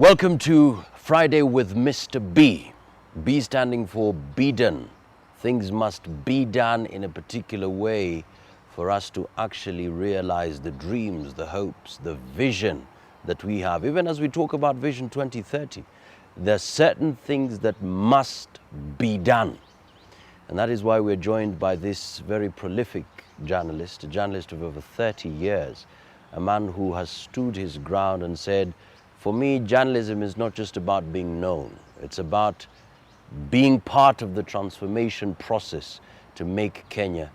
Welcome to Friday with Mr. B. B standing for Bedan. Things must be done in a particular way for us to actually realize the dreams, the hopes, the vision that we have. Even as we talk about Vision 2030, there are certain things that must be done. And that is why we're joined by this very prolific journalist, a journalist of over 30 years, a man who has stood his ground and said, for me, journalism is not just about being known. It's about being part of the transformation process to make Kenya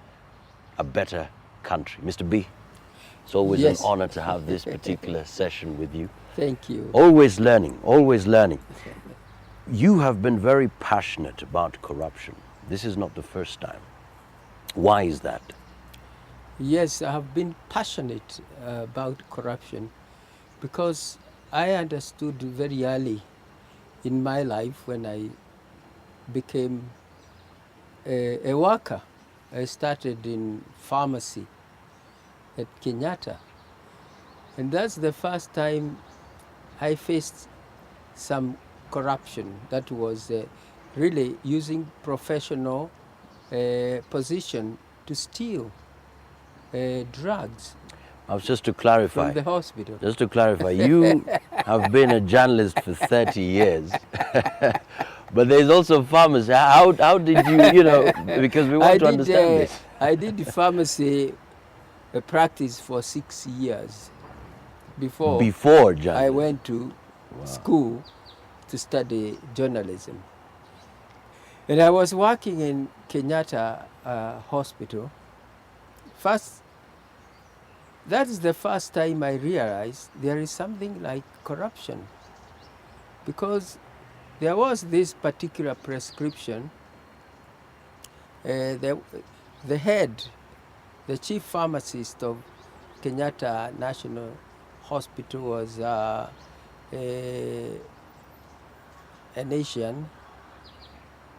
a better country. Mr. B, it's always an honor to have this particular session with you. Thank you. Always learning, always learning. You have been very passionate about corruption. This is not the first time. Why is that? Yes, I have been passionate about corruption because I understood very early in my life when I became a worker. I started in pharmacy at Kenyatta. And that's the first time I faced some corruption that was really using professional position to steal drugs. Just to clarify, from the hospital. Just to clarify, you have been a journalist for 30 years, but there's also pharmacy. How did you know, because we want to understand this. I did pharmacy practice for 6 years before journalism. I went to school to study journalism. And I was working in Kenyatta hospital. That is the first time I realized there is something like corruption, because there was this particular prescription. The head, the chief pharmacist of Kenyatta National Hospital was an Asian,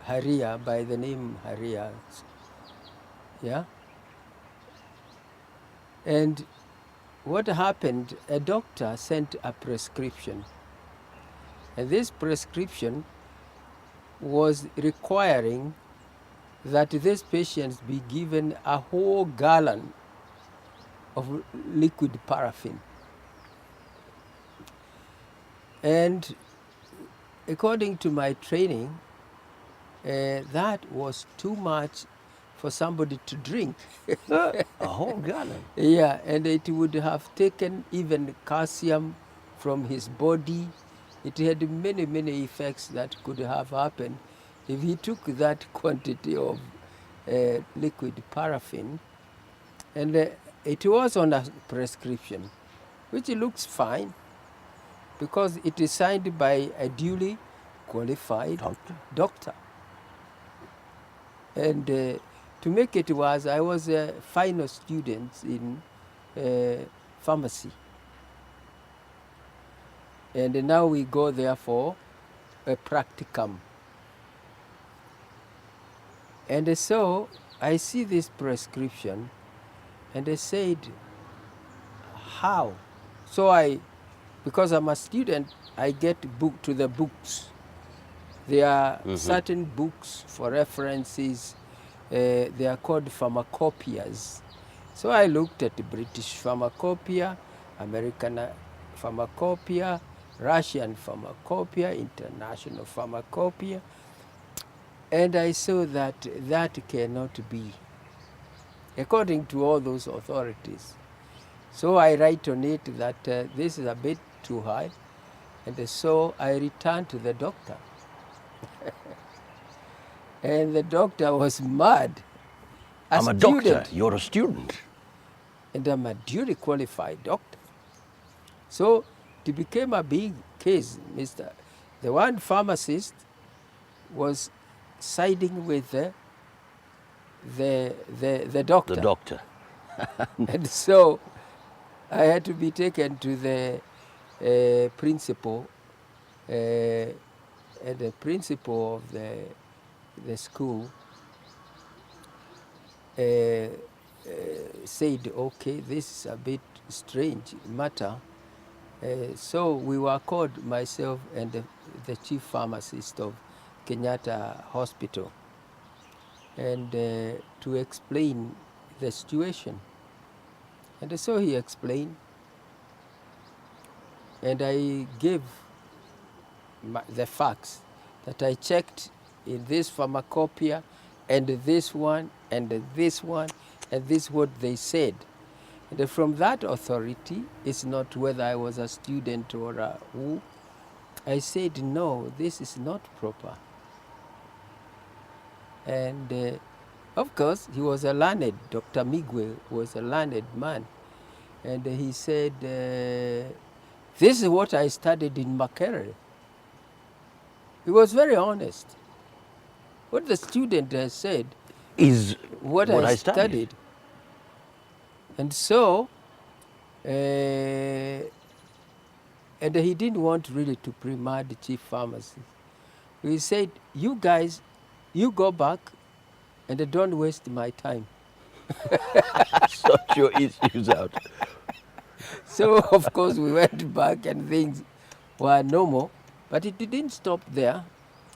Haria, by the name Haria. Yeah? And what happened, a doctor sent a prescription. And this prescription was requiring that these patients be given a whole gallon of liquid paraffin. And according to my training, that was too much for somebody to drink. A whole gallon? Yeah, and it would have taken even calcium from his body. It had many, many effects that could have happened if he took that quantity of liquid paraffin. And it was on a prescription, which looks fine, because it is signed by a duly qualified doctor. And to make it worse, I was a final student in pharmacy. And now we go there for a practicum. And so I see this prescription and I said, how? So because I'm a student, I get to the books. There are certain books for references. They are called pharmacopoeias. So I looked at the British pharmacopoeia, American pharmacopoeia, Russian pharmacopoeia, international pharmacopoeia, and I saw that that cannot be, according to all those authorities. So I write on it that this is a bit too high, and so I returned to the doctor. And the doctor was mad. I'm a doctor, you're a student. And I'm a duly qualified doctor. So it became a big case, Mr. The one pharmacist was siding with the doctor. The doctor. And so I had to be taken to the principal, and the principal of the school said, okay, this is a bit strange matter. So we were called, myself and the chief pharmacist of Kenyatta Hospital, and to explain the situation. And so he explained, and I gave the facts that I checked in this pharmacopoeia, and this one, and this one, and this what they said. And from that authority, it's not whether I was a student or a who, I said, no, this is not proper. And of course, he was a learned, Dr. Mbugua was a learned man. And he said, this is what I studied in Makerere. He was very honest. What the student has said Is what I studied. And so, and he didn't want really to primar the chief pharmacist. He said, you guys, you go back and don't waste my time. Sort your issues out. So, of course, we went back and things were normal. But it didn't stop there.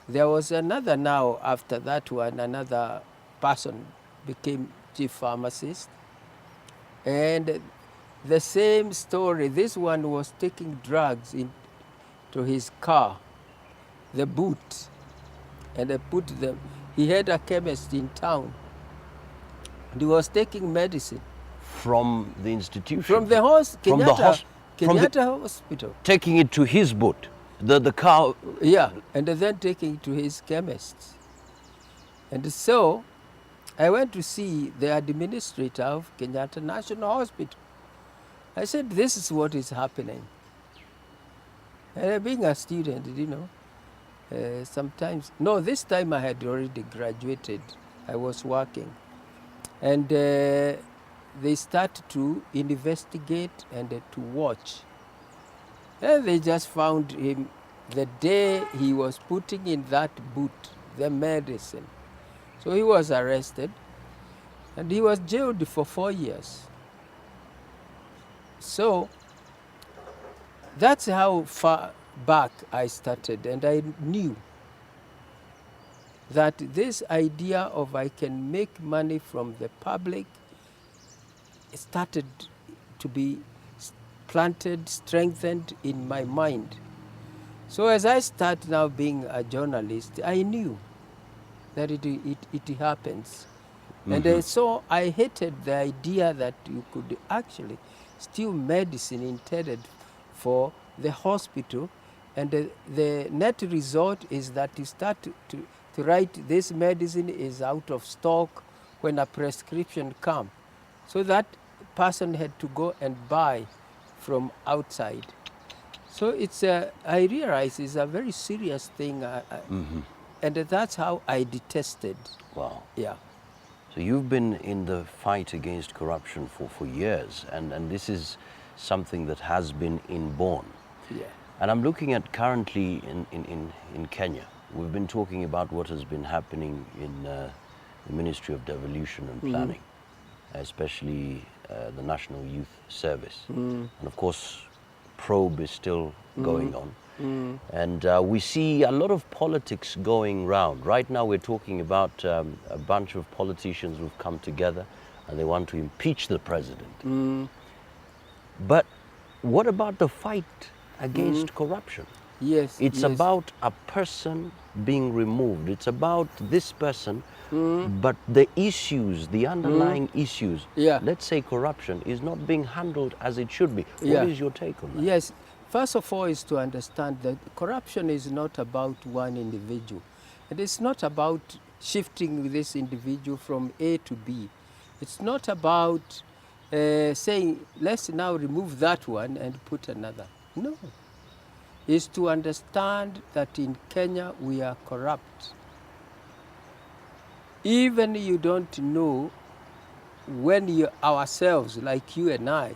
There was another now, after that one, another person became chief pharmacist. And the same story, this one was taking drugs into his car, the boot, and they put them. He had a chemist in town, and he was taking medicine. From the institution? From the Kenyatta Hospital. Taking it to his boot, the car? Yeah, and then taking it to his chemist. And so, I went to see the administrator of Kenyatta National Hospital. I said, this is what is happening. And being a student, you know, sometimes, no, this time I had already graduated. I was working. And they start to investigate and to watch. And they just found him the day he was putting in that boot the medicine. So he was arrested, and he was jailed for 4 years. So that's how far back I started, and I knew that this idea of I can make money from the public started to be planted, strengthened in my mind. So as I start now being a journalist, I knew that it happens. Mm-hmm. And so I hated the idea that you could actually steal medicine intended for the hospital, and the net result is that you start to write this medicine is out of stock when a prescription comes. So that person had to go and buy from outside. So it's I realize it's a very serious thing, mm-hmm. And that's how I detested. Wow. Yeah. So you've been in the fight against corruption for years, and this is something that has been inborn. Yeah. And I'm looking at currently in Kenya. We've been talking about what has been happening in the Ministry of Devolution and Planning, especially the National Youth Service. And of course, probe is still going on. And we see a lot of politics going round. Right now we're talking about a bunch of politicians who've come together and they want to impeach the president. But what about the fight against corruption? Yes. It's about a person being removed. It's about this person, but the issues, the underlying issues, let's say corruption, is not being handled as it should be. What is your take on that? Yes. First of all is to understand that corruption is not about one individual. It is not about shifting this individual from A to B. It's not about saying, let's now remove that one and put another. No. Is to understand that in Kenya we are corrupt. Even you don't know when you ourselves, like you and I,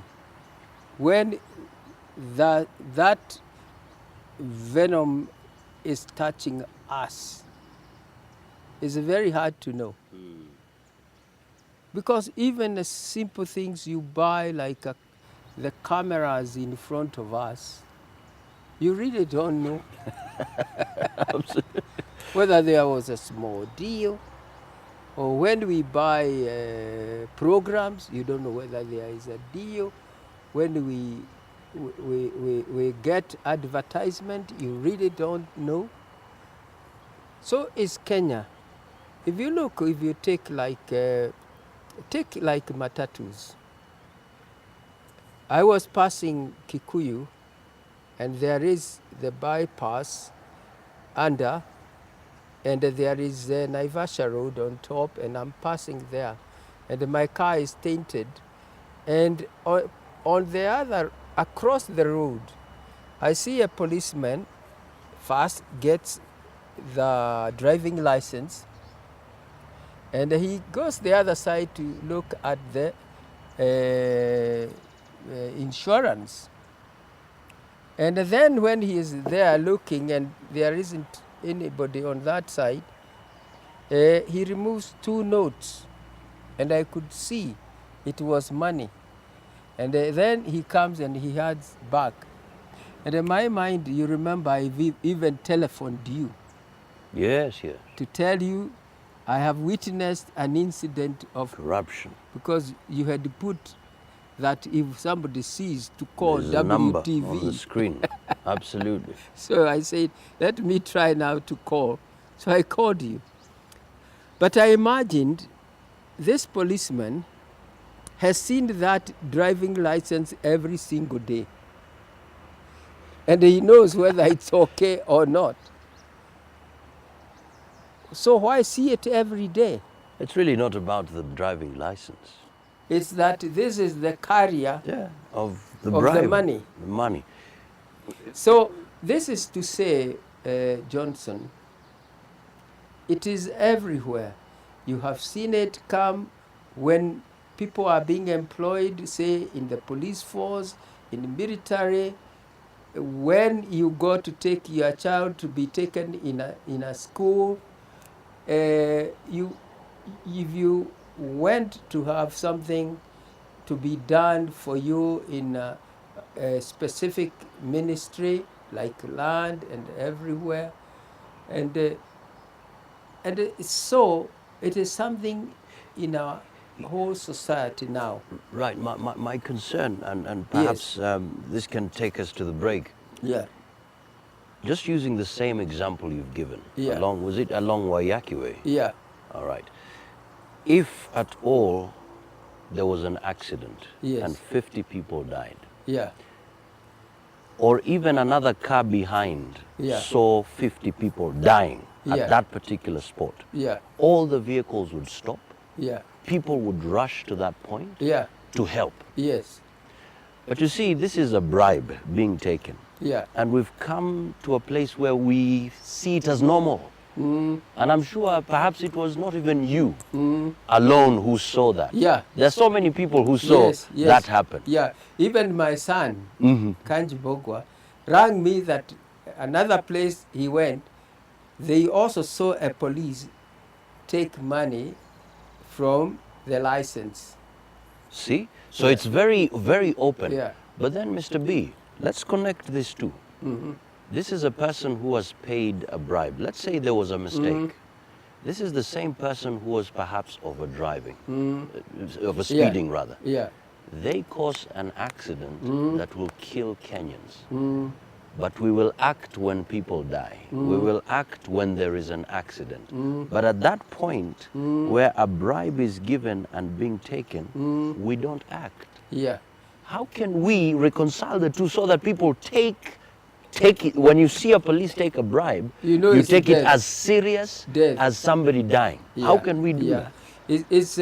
when that venom is touching us, is very hard to know. Because even the simple things you buy, like the cameras in front of us, you really don't know whether there was a small deal, or when we buy programs, you don't know whether there is a deal. When we get advertisement, you really don't know. So is Kenya. If you take like matatus. I was passing Kikuyu, and there is the bypass under, and there is Naivasha Road on top, and I'm passing there, and my car is tainted, and on the other, across the road, I see a policeman first gets the driving license, and he goes the other side to look at the insurance. And then when he is there looking and there isn't anybody on that side, he removes 2 notes, and I could see it was money. And then he comes and he hands back. And in my mind, you remember I even telephoned you. Yes, yes. To tell you I have witnessed an incident of Corruption. because you had put that if somebody sees to call There's a number WTV. on the screen. Absolutely. So I said, let me try now to call. So I called you. But I imagined this policeman has seen that driving license every single day. And he knows whether it's okay or not. So why see it every day? It's really not about the driving license. It's that this is the carrier Of the of bribe. the money. The money. So this is to say, Johnson, it is everywhere. You have seen it come when people are being employed, say, in the police force, in the military. When you go to take your child to be taken in a school, if you went to have something to be done for you in a specific ministry, like land and everywhere, and so it is something in our whole society now. Right. My concern, and perhaps this can take us to the break. Yeah. Just using the same example you've given. Yeah. Was it along Waiyaki Way? Yeah. All right. If at all there was an accident Yes. and 50 people died, Yeah. or even another car behind Yeah. saw 50 people dying Yeah. at that particular spot, Yeah. all the vehicles would stop. Yeah. People would rush to that point Yeah. to help. Yes. But you see, this is a bribe being taken. Yeah. And we've come to a place where we see it as normal. And I'm sure perhaps it was not even you alone who saw that. Yeah. There's so many people who saw that happen. Yeah. Even my son, Kanji Mbugua, rang me that another place he went, they also saw a police take money from the license. See? So it's very, very open. Yeah. But then, Mr. B, let's connect this too. This is a person who was paid a bribe. Let's say there was a mistake. This is the same person who was perhaps over-driving, over-speeding rather. Yeah. They cause an accident that will kill Kenyans. But we will act when people die. We will act when there is an accident. But at that point where a bribe is given and being taken, we don't act. Yeah. How can we reconcile the two so that people take it, when you see a police take a bribe, You know you it's take it death. as serious Death. as somebody dying? How can we do that? It's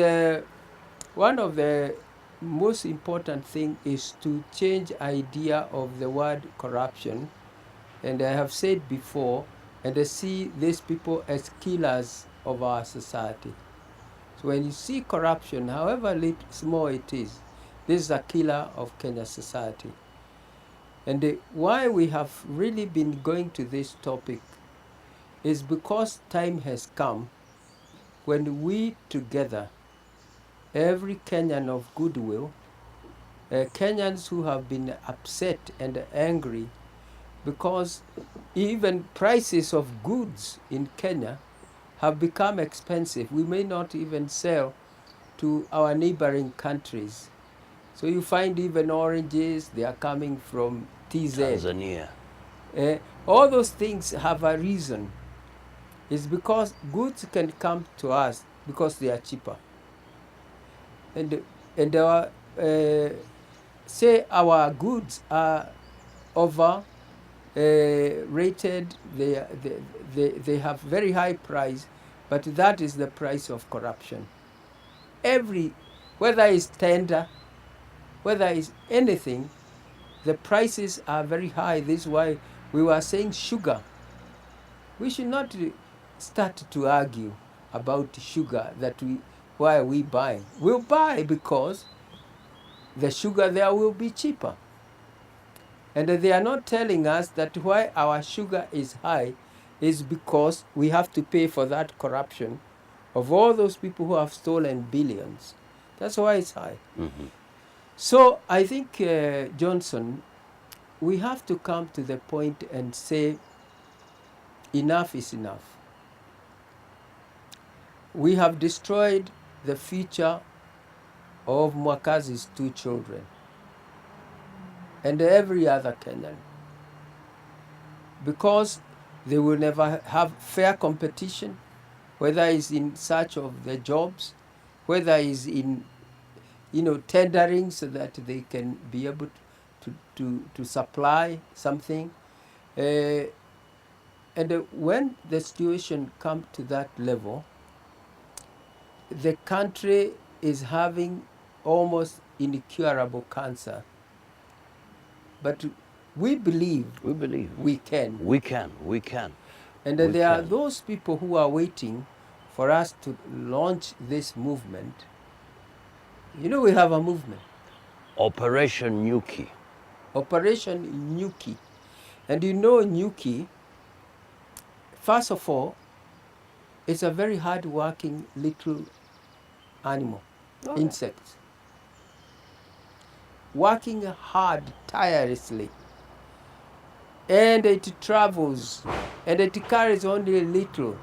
one of the most important thing is to change idea of the word corruption. And I have said before, and I see these people as killers of our society. So when you see corruption, however small it is, this is a killer of Kenya's society. And why we have really been going to this topic is because time has come when we together, every Kenyan of goodwill, Kenyans who have been upset and angry because even prices of goods in Kenya have become expensive. We may not even sell to our neighboring countries. So you find even oranges, they are coming from TZ. Tanzania. All those things have a reason. It's because goods can come to us because they are cheaper. And our, say our goods are over rated, they have very high price, but that is the price of corruption. Whether it's tender, whether it's anything, the prices are very high. This is why we were saying sugar. We should not start to argue about sugar, why are we buying? We'll buy because the sugar there will be cheaper. And they are not telling us that why our sugar is high is because we have to pay for that corruption of all those people who have stolen billions. That's why it's high. Mm-hmm. So I think, Johnson, we have to come to the point and say enough is enough. We have destroyed the future of Mwakazi's 2 children and every other Kenyan, because they will never have fair competition, whether it's in search of the jobs, whether it's in tendering so that they can be able to supply something. And when the situation comes to that level, the country is having almost incurable cancer. But we believe we can. We can. And there are those people who are waiting for us to launch this movement. We have a movement. Operation Nyuki. Operation Nyuki. And Nyuki, first of all, it's a very hard-working little animal, insect. Working hard, tirelessly. And it travels, and it carries only a little,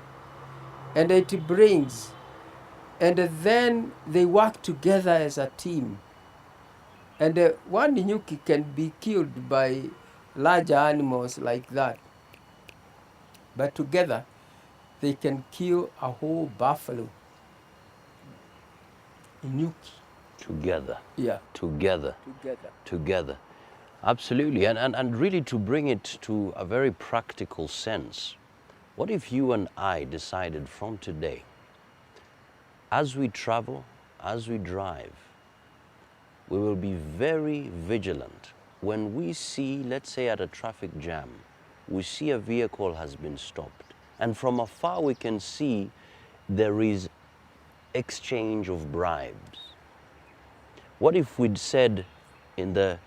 and it brings, and then they work together as a team. And one Nyuki can be killed by larger animals like that. But together, they can kill a whole buffalo. Nyuki. Together. Yeah. Together. Absolutely. And really, to bring it to a very practical sense, what if you and I decided from today, as we travel, as we drive, we will be very vigilant. When we see, let's say at a traffic jam, we see a vehicle has been stopped, and from afar we can see there is exchange of bribes. What if we'd said, in the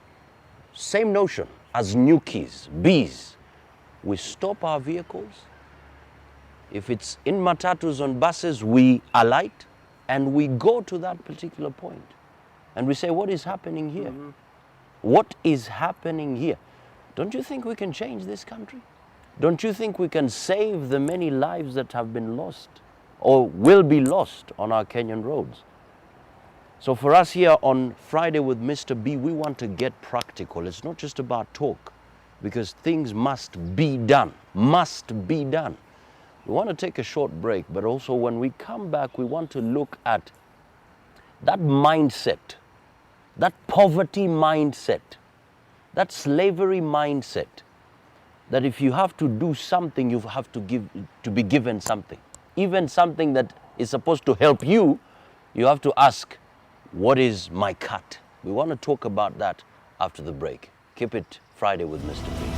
same notion as Nyukis, bees, we stop our vehicles? If it's in matatus, on buses, we alight and we go to that particular point and we say, what is happening here? Mm-hmm. What is happening here? Don't you think we can change this country? Don't you think we can save the many lives that have been lost or will be lost on our Kenyan roads? So for us here on Friday with Mr. B, we want to get practical. It's not just about talk, because things must be done. Must be done. We want to take a short break, but also when we come back, we want to look at that mindset, that poverty mindset, that slavery mindset, that if you have to do something, you have to be given something. Even something that is supposed to help you, you have to ask, what is my cut? We want to talk about that after the break. Keep it Friday with Mr. B.